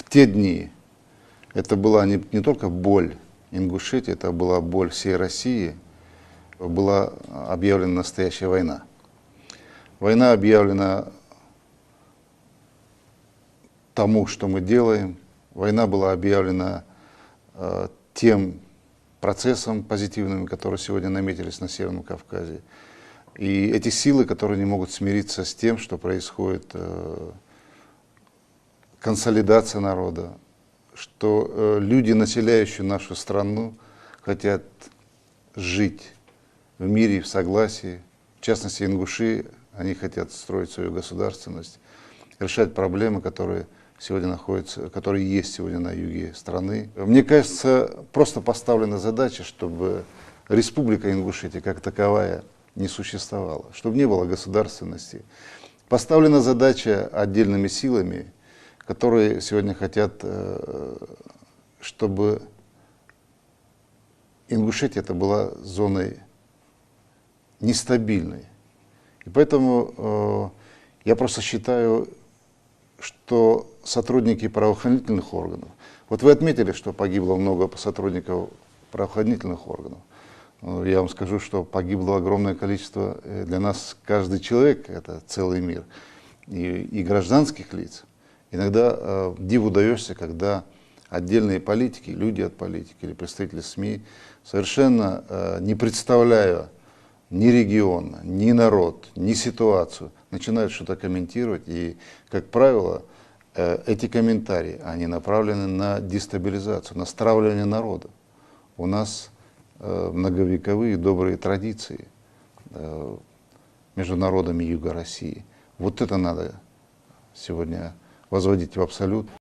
те дни это была не только боль Ингушетии, это была боль всей России, была объявлена настоящая война. Война объявлена тому, что мы делаем. Война была объявлена тем процессом позитивным, которые сегодня наметились на Северном Кавказе. И эти силы, которые не могут смириться с тем, что происходит консолидация народа, что люди, населяющие нашу страну, хотят жить в мире и в согласии. В частности, ингуши, они хотят строить свою государственность, решать проблемы, которые сегодня находятся, которые есть сегодня на юге страны. Мне кажется, просто поставлена задача, чтобы Республика Ингушетия как таковая не существовала, чтобы не было государственности. Поставлена задача отдельными силами, которые сегодня хотят, чтобы Ингушетия это была зоной нестабильной. И поэтому я просто считаю, что сотрудники правоохранительных органов, вот вы отметили, что погибло много сотрудников правоохранительных органов. Я вам скажу, что погибло огромное количество, для нас каждый человек это целый мир, и гражданских лиц. Иногда диву даешься, когда отдельные политики, люди от политики или представители СМИ, совершенно не представляя ни регион, ни народ, ни ситуацию, начинают что-то комментировать. И, как правило, эти комментарии, они направлены на дестабилизацию, на стравливание народа. У нас многовековые добрые традиции между народами Юга России. Вот это надо сегодня возводить в абсолют.